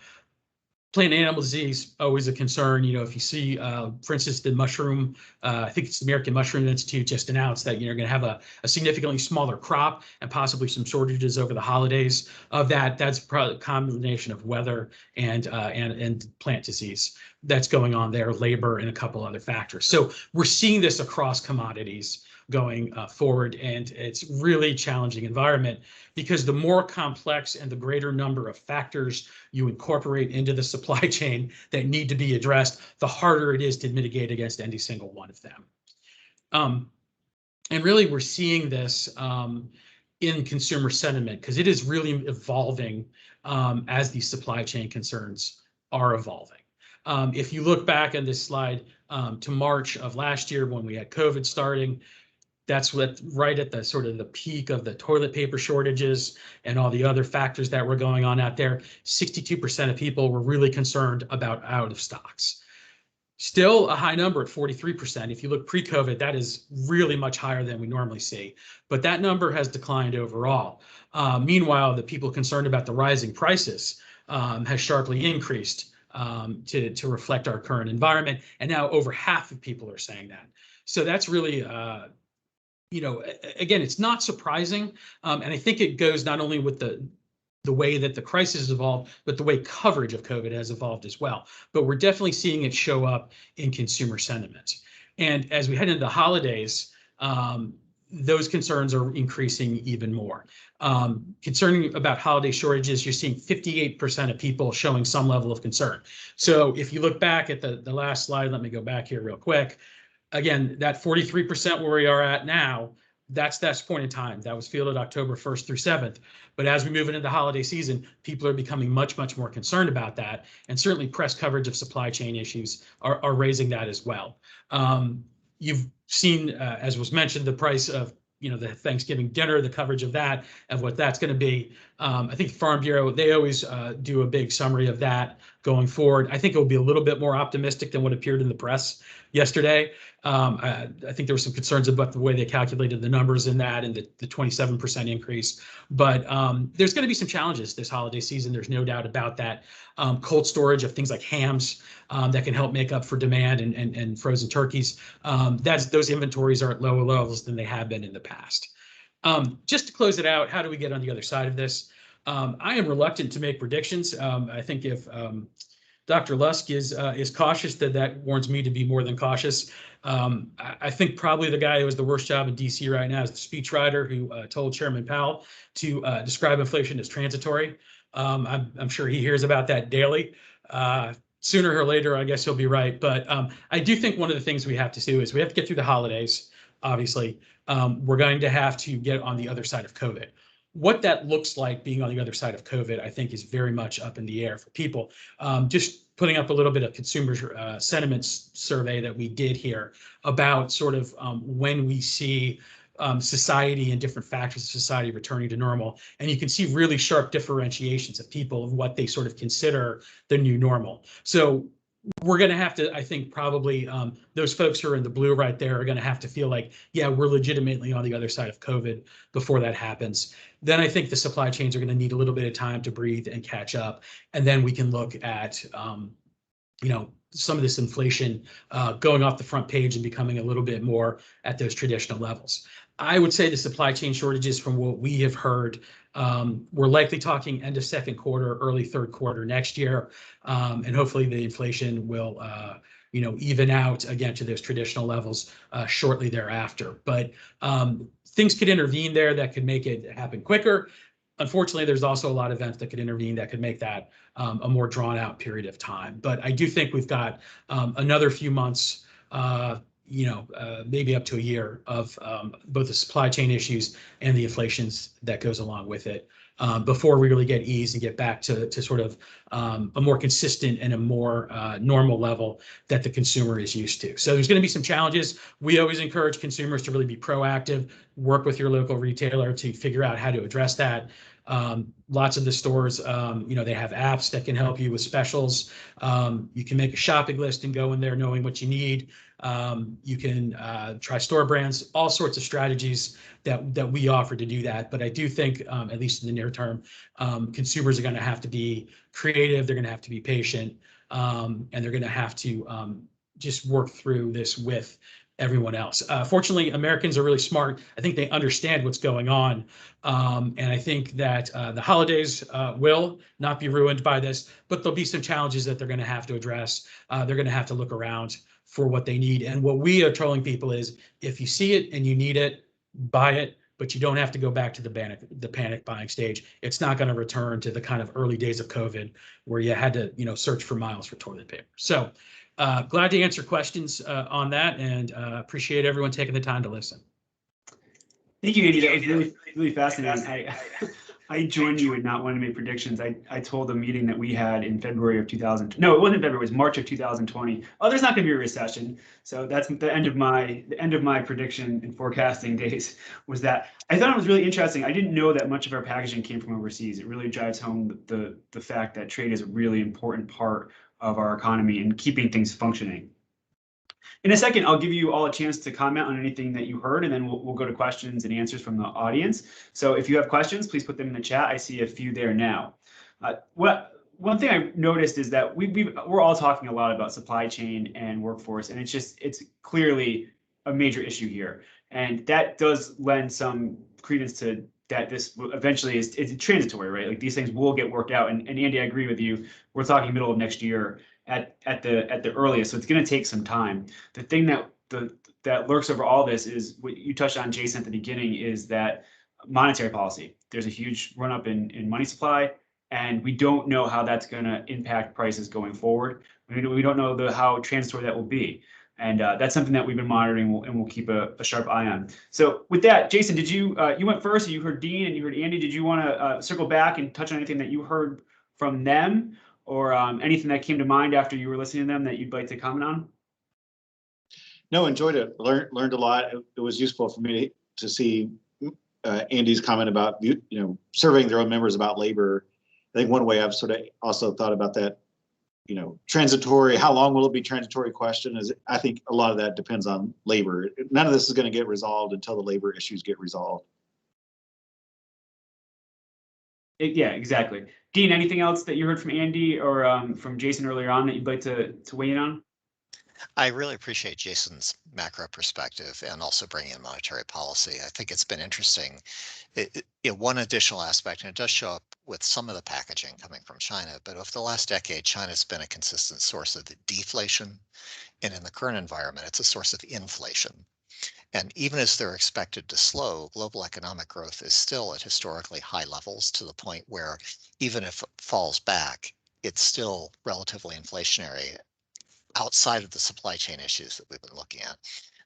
Plant and animal disease, always a concern. If you see, for instance, the mushroom, I think it's the American Mushroom Institute just announced that you're going to have a significantly smaller crop and possibly some shortages over the holidays of that. That's probably a combination of weather and plant disease that's going on there, labor, and a couple other factors. So we're seeing this across commodities going forward, and it's really challenging environment because the more complex and the greater number of factors you incorporate into the supply chain that need to be addressed, the harder it is to mitigate against any single one of them. And really, we're seeing this in consumer sentiment because it is really evolving as these supply chain concerns are evolving. If you look back on this slide to March of last year when we had COVID starting, that's right at the sort of the peak of the toilet paper shortages and all the other factors that were going on out there. 62% of people were really concerned about out of stocks. Still a high number at 43%. If you look pre-COVID, that is really much higher than we normally see. But that number has declined overall. Meanwhile, the people concerned about the rising prices has sharply increased to reflect our current environment. And now over half of people are saying that. So that's really again, it's not surprising, and I think it goes not only with the way that the crisis has evolved, but the way coverage of COVID has evolved as well. But we're definitely seeing it show up in consumer sentiment. And as we head into the holidays, those concerns are increasing even more. Concerning about holiday shortages, you're seeing 58% of people showing some level of concern. So if you look back at the last slide, let me go back here real quick. Again, that 43% where we are at now, that's point in time. That was fielded October 1st through 7th. But as we move into the holiday season, people are becoming much more concerned about that. And certainly press coverage of supply chain issues are raising that as well. You've seen, as was mentioned, the price of the Thanksgiving dinner, the coverage of what that's going to be. I think the Farm Bureau, they always do a big summary of that going forward. I think it will be a little bit more optimistic than what appeared in the press yesterday. I think there were some concerns about the way they calculated the numbers in that and the 27% increase. But there's going to be some challenges this holiday season. There's no doubt about that. Cold storage of things like hams that can help make up for demand and frozen turkeys. Those inventories are at lower levels than they have been in the past. Just to close it out, how do we get on the other side of this? I am reluctant to make predictions. I think if Dr. Lusk is cautious, that warrants me to be more than cautious. I think probably the guy who has the worst job in DC right now is the speechwriter who told Chairman Powell to describe inflation as transitory. I'm sure he hears about that daily. Sooner or later, I guess he'll be right. But I do think one of the things we have to do is we have to get through the holidays, obviously. We're going to have to get on the other side of COVID. What that looks like being on the other side of COVID, I think, is very much up in the air for people. Just putting up a little bit of consumer sentiment survey that we did here about sort of when we see society and different factors of society returning to normal. And you can see really sharp differentiations of people of what they sort of consider the new normal. So we're going to have to, I think, probably those folks who are in the blue right there are going to have to feel like, yeah, we're legitimately on the other side of COVID before that happens. Then I think the supply chains are going to need a little bit of time to breathe and catch up. And then we can look at, some of this inflation going off the front page and becoming a little bit more at those traditional levels. I would say the supply chain shortages, from what we have heard, we're likely talking end of second quarter, early third quarter next year, and hopefully the inflation will, even out again to those traditional levels shortly thereafter. But things could intervene there that could make it happen quicker. Unfortunately, there's also a lot of events that could intervene that could make that a more drawn out period of time. But I do think we've got another few months, maybe up to a year of both the supply chain issues and the inflations that goes along with it before we really get eased and get back to sort of a more consistent and a more normal level that the consumer is used to. So there's going to be some challenges. We always encourage consumers to really be proactive, work with your local retailer to figure out how to address that. Lots of the stores, they have apps that can help you with specials. You can make a shopping list and go in there knowing what you need. You can try store brands, all sorts of strategies that we offer to do that. But I do think, at least in the near term, consumers are going to have to be creative. They're going to have to be patient, and they're going to have to just work through this with everyone else. Fortunately, Americans are really smart. I think they understand what's going on. And I think that the holidays will not be ruined by this, but there'll be some challenges that they're going to have to address. They're going to have to look around for what they need. And what we are telling people is, if you see it and you need it, buy it, but you don't have to go back to the panic buying stage. It's not going to return to the kind of early days of COVID where you had to, search for miles for toilet paper. So glad to answer questions on that, and appreciate everyone taking the time to listen.
Thank you, Andy. That was really, really fascinating. I joined you in not wanting to make predictions. I told a meeting that we had in February of 2000. No, it wasn't February. It was March of 2020. Oh, there's not going to be a recession. So that's the end of my prediction and forecasting days. Was that I thought it was really interesting. I didn't know that much of our packaging came from overseas. It really drives home the fact that trade is a really important part of our economy and keeping things functioning. In a second, I'll give you all a chance to comment on anything that you heard, and then we'll go to questions and answers from the audience. So if you have questions, please put them in the chat. I see a few there now. One thing I noticed is that we're all talking a lot about supply chain and workforce, and it's clearly a major issue here, and that does lend some credence to that this eventually is transitory, right? Like these things will get worked out. And Andy, I agree with you. We're talking middle of next year at the earliest, so it's going to take some time. The thing that lurks over all this is what you touched on, Jayson, at the beginning, is that monetary policy. There's a huge run up in money supply, and we don't know how that's going to impact prices going forward. We don't know how transitory that will be. And that's something that we've been monitoring and we'll keep a sharp eye on. So with that, Jayson, did you you went first? You heard Dean and you heard Andy. Did you want to circle back and touch on anything that you heard from them, or anything that came to mind after you were listening to them that you'd like to comment on?
No, enjoyed it. Learned a lot. It was useful for me to see Andy's comment about surveying their own members about labor. I think one way I've sort of also thought about that, transitory, how long will it be transitory question is, I think a lot of that depends on labor. None of this is going to get resolved until the labor issues get resolved.
Yeah, exactly. Dean, anything else that you heard from Andy or from Jayson earlier on that you'd like to weigh in on?
I really appreciate Jason's macro perspective and also bringing in monetary policy. I think it's been interesting. One additional aspect, and it does show up with some of the packaging coming from China, but over the last decade, China's been a consistent source of deflation. And in the current environment, it's a source of inflation. And even as they're expected to slow, global economic growth is still at historically high levels, to the point where even if it falls back, it's still relatively inflationary outside of the supply chain issues that we've been looking at.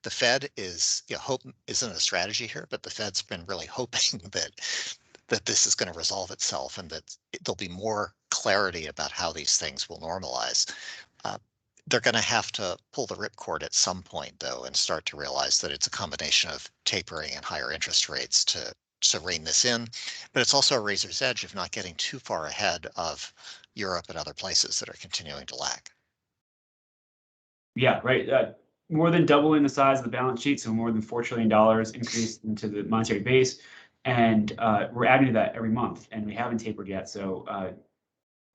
The Fed is, hope isn't a strategy here, but the Fed's been really hoping that this is going to resolve itself and that there'll be more clarity about how these things will normalize. They're going to have to pull the ripcord at some point, though, and start to realize that it's a combination of tapering and higher interest rates to rein this in. But it's also a razor's edge of not getting too far ahead of Europe and other places that are continuing to lag.
Yeah, right. More than doubling the size of the balance sheet, so more than $4 trillion increase into the monetary base, and we're adding to that every month, and we haven't tapered yet. So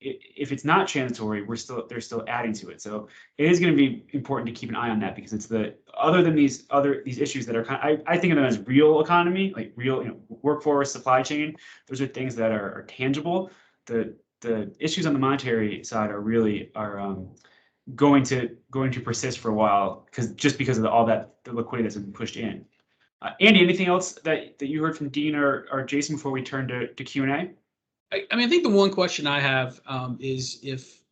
if it's not transitory, they're still adding to it. So it is going to be important to keep an eye on that, because it's other than these issues that are I think of them as real economy, like real workforce, supply chain. Those are things that are tangible. The issues on the monetary side are going to persist for a while, because of all that the liquidity that's been pushed in. Andy, anything else that you heard from Dean or Jayson before we turn to Q&A?
I mean, I think the one question I have is if,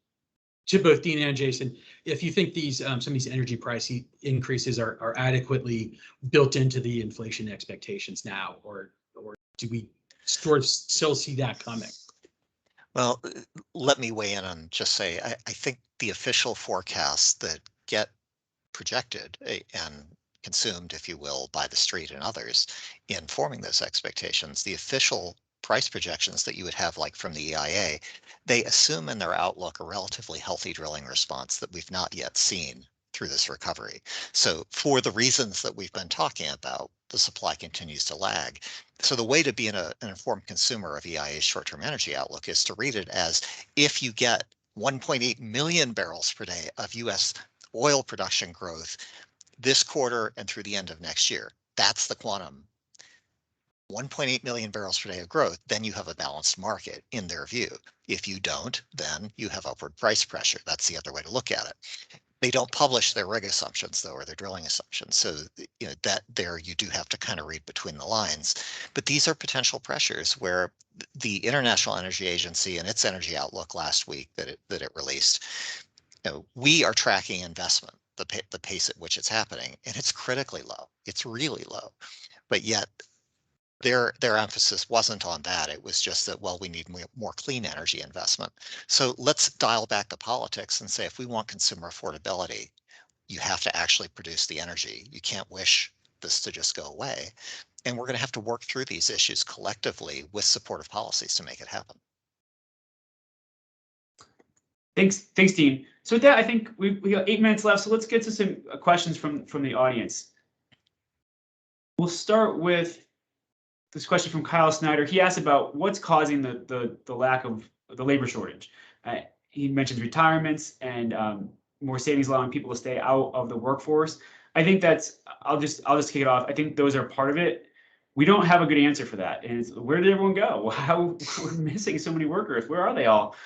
to both Dean and Jayson, if you think these some of these energy price increases are adequately built into the inflation expectations now, or do we sort of still see that coming?
Well, let me weigh in and just say, I think the official forecasts that get projected and consumed, if you will, by the street and others in forming those expectations, the official price projections that you would have, like from the EIA, they assume in their outlook a relatively healthy drilling response that we've not yet seen through this recovery. So for the reasons that we've been talking about, the supply continues to lag. So the way to be an informed consumer of EIA's short-term energy outlook is to read it as, if you get 1.8 million barrels per day of US oil production growth this quarter and through the end of next year, that's the quantum. 1.8 million barrels per day of growth, then you have a balanced market in their view. If you don't, then you have upward price pressure. That's the other way to look at it. They don't publish their rig assumptions, though, or their drilling assumptions. So, that there you do have to kind of read between the lines. But these are potential pressures where the International Energy Agency and its energy outlook last week that it released, we are tracking investment, the pace at which it's happening, and it's critically low. It's really low. But yet their emphasis wasn't on that. It was just that, well, we need more clean energy investment. So let's dial back the politics and say, if we want consumer affordability, you have to actually produce the energy. You can't wish this to just go away. And we're going to have to work through these issues collectively with supportive policies to make it happen.
Thanks, Dean. So with that, I think we got 8 minutes left. So let's get to some questions from the audience. We'll start with this question from Kyle Snyder. He asked about what's causing the lack of the labor shortage. He mentions retirements and more savings, allowing people to stay out of the workforce. I think that's, I'll just kick it off. I think those are part of it. We don't have a good answer for that. And it's, where did everyone go? How we're missing so many workers? Where are they all?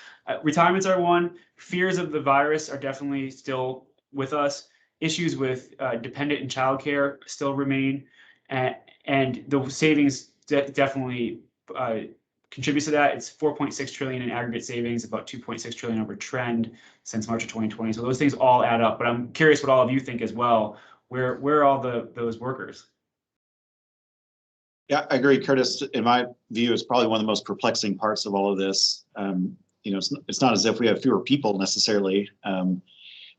Retirements are one. Fears of the virus are definitely still with us. Issues with dependent and childcare still remain, and the savings definitely contributes to that. It's 4.6 trillion in aggregate savings, about 2.6 trillion over trend since March of 2020. So those things all add up. But I'm curious what all of you think as well. Where are all those workers?
Yeah, I agree, Curtis. In my view, it's probably one of the most perplexing parts of all of this. It's not as if we have fewer people necessarily,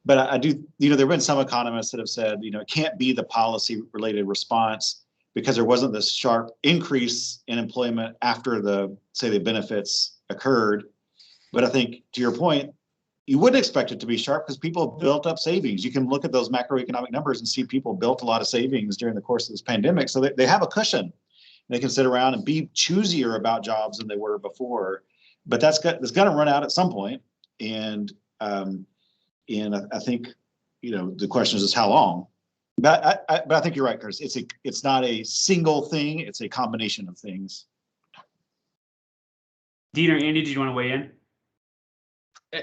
but I do. There have been some economists that have said, it can't be the policy-related response because there wasn't this sharp increase in employment after the benefits occurred. But I think, to your point, you wouldn't expect it to be sharp because people built up savings. You can look at those macroeconomic numbers and see people built a lot of savings during the course of this pandemic, so they have a cushion. They can sit around and be choosier about jobs than they were before, but that's going to run out at some point. And I think, the question is just how long. But I think you're right, Curtis. It's not a single thing. It's a combination of things.
Dean or Andy, did you want to weigh in?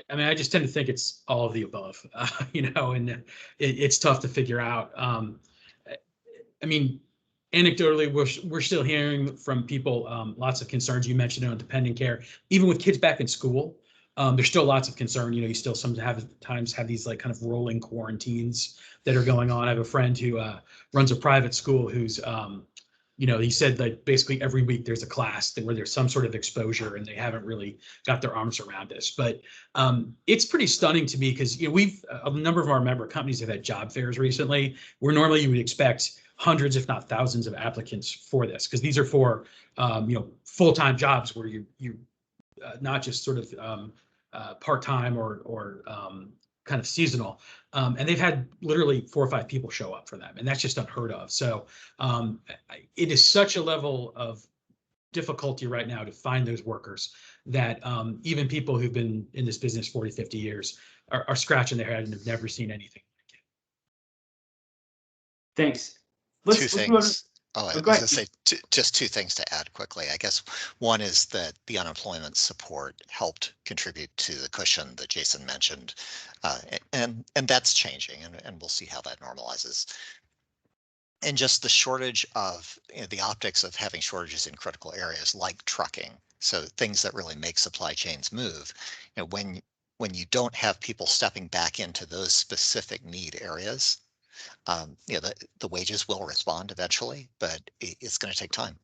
I mean, I just tend to think it's all of the above, and it's tough to figure out. I mean, anecdotally, we're still hearing from people lots of concerns. You mentioned on dependent care, even with kids back in school, there's still lots of concern. You still sometimes have these like kind of rolling quarantines that are going on. I have a friend who runs a private school who's, he said that basically every week there's a class where there's some sort of exposure and they haven't really got their arms around this. But it's pretty stunning to me because, a number of our member companies have had job fairs recently where normally you would expect hundreds, if not thousands, of applicants for this, because these are for full-time jobs where you not just sort of part-time or kind of seasonal. And they've had literally 4 or 5 people show up for them, and that's just unheard of. So it is such a level of difficulty right now to find those workers that even people who've been in this business 40, 50 years are scratching their head and have never seen anything like it.
Thanks.
Two things. I was going to say just 2 things to add quickly. I guess one is that the unemployment support helped contribute to the cushion that Jayson mentioned, and that's changing, and we'll see how that normalizes. And just the shortage of the optics of having shortages in critical areas like trucking, so things that really make supply chains move. When you don't have people stepping back into those specific need areas, the wages will respond eventually, but it's going to take time.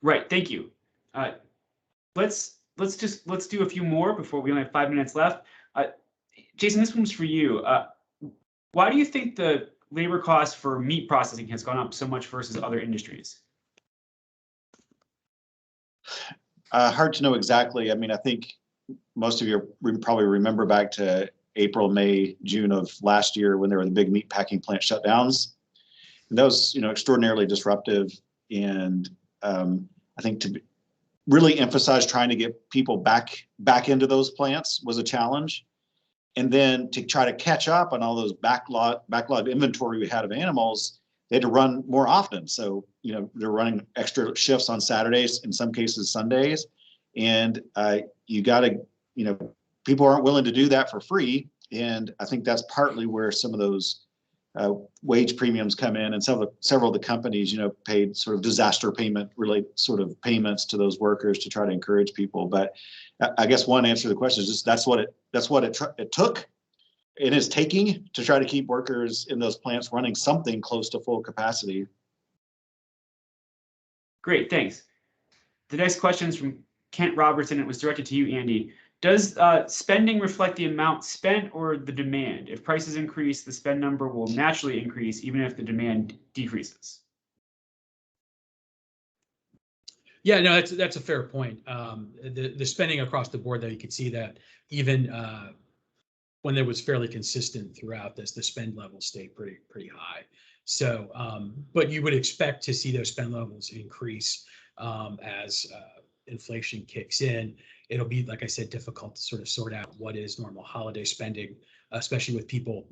Right. Thank you. Let's do a few more before we only have 5 minutes left. Jayson, this one's for you. Why do you think the labor cost for meat processing has gone up so much versus other industries?
Hard to know exactly. I mean, I think most of you probably remember back to April, May, June of last year when there were the big meat packing plant shutdowns. And that was, extraordinarily disruptive. And I think to really emphasize trying to get people back into those plants was a challenge. And then to try to catch up on all those backlogged inventory we had of animals, they had to run more often. So, they're running extra shifts on Saturdays, in some cases Sundays. And you got to, people aren't willing to do that for free. And I think that's partly where some of those wage premiums come in, and several of the companies, paid sort of disaster payment related sort of payments to those workers to try to encourage people. But I guess one answer to the question is just that's what it took and is taking to try to keep workers in those plants running something close to full capacity.
Great, thanks. The next question is from Kent Robertson. It was directed to you, Andy. Does spending reflect the amount spent or the demand? If prices increase, the spend number will naturally increase even if the demand decreases.
Yeah, no, that's a fair point. The spending across the board, though, you could see that even when there was fairly consistent throughout this, the spend level stayed pretty high. So, but you would expect to see those spend levels increase as inflation kicks in. It'll be, like I said, difficult to sort of sort out what is normal holiday spending especially with people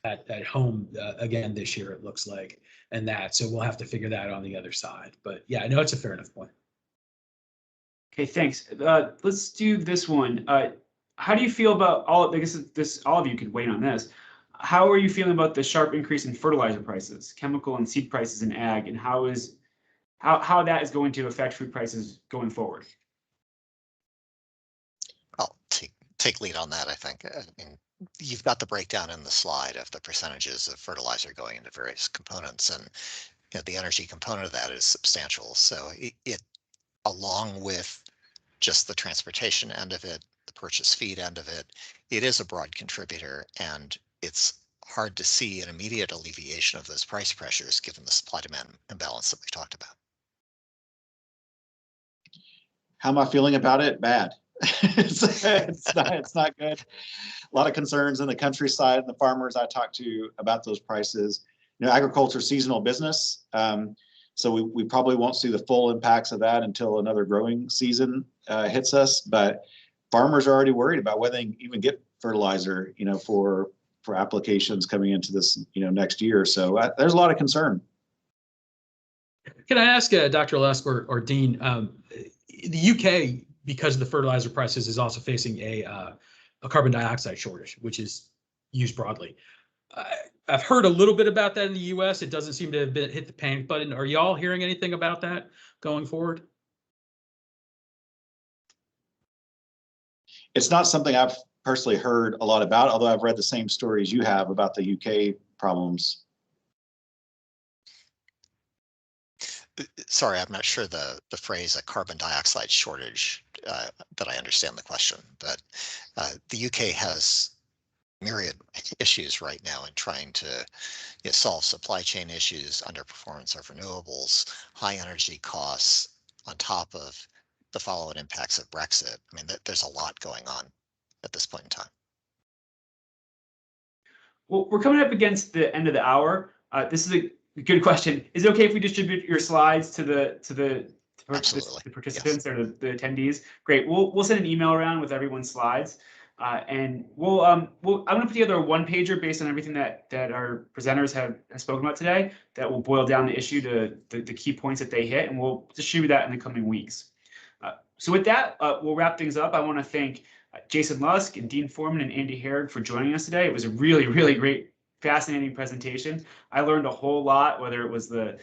at home again this year, it looks like, and that. So we'll have to figure that on the other side. But yeah, I know it's a fair enough point.
Okay, thanks. Let's do this one. How do you feel about all? I guess this all of you could weigh in on this. How are you feeling about the sharp increase in fertilizer prices, chemical and seed prices in ag, and how that is going to affect food prices going forward?
I'll take lead on that, I think. I mean, you've got the breakdown in the slide of the percentages of fertilizer going into various components, and the energy component of that is substantial. So it along with just the transportation end of it, the purchase feed end of it, it is a broad contributor, and it's hard to see an immediate alleviation of those price pressures given the supply-demand imbalance that we've talked about.
How am I feeling about it? Bad. It's not good. A lot of concerns in the countryside and the farmers I talked to about those prices. Agriculture is seasonal business. So we probably won't see the full impacts of that until another growing season hits us. But farmers are already worried about whether they can even get fertilizer, for applications coming into this, next year. So there's a lot of concern.
Can I ask Dr. Lusk or Dean, the UK, because of the fertilizer prices, is also facing a carbon dioxide shortage, which is used broadly. I've heard a little bit about that in the US. It doesn't seem to have hit the panic button. Are y'all hearing anything about that going forward?
It's not something I've personally heard a lot about, although I've read the same stories you have about the UK problems.
Sorry, I'm not sure the phrase a carbon dioxide shortage, that I understand the question, but the UK has myriad issues right now in trying to solve supply chain issues, underperformance of renewables, high energy costs, on top of the follow-on impacts of Brexit. I mean, there's a lot going on at this point in time.
Well, we're coming up against the end of the hour. This is a good question. Is it okay if we distribute your slides to the participants, yes, or the attendees? Great. We'll send an email around with everyone's slides, and I'm going to put together a one-pager based on everything that our presenters have spoken about today. That will boil down the issue to the key points that they hit, and we'll distribute that in the coming weeks. So with that, we'll wrap things up. I want to thank Jayson Lusk and Dean Foreman and Andy Harig for joining us today. It was a really, really great, fascinating presentation. I learned a whole lot, whether it was the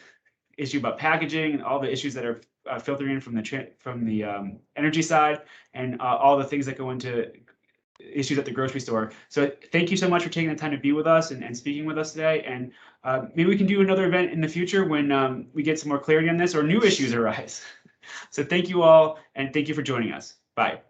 issue about packaging and all the issues that are filtering in from the energy side, and all the things that go into issues at the grocery store. So thank you so much for taking the time to be with us and speaking with us today. And maybe we can do another event in the future when we get some more clarity on this or new issues arise. So thank you all, and thank you for joining us. Bye.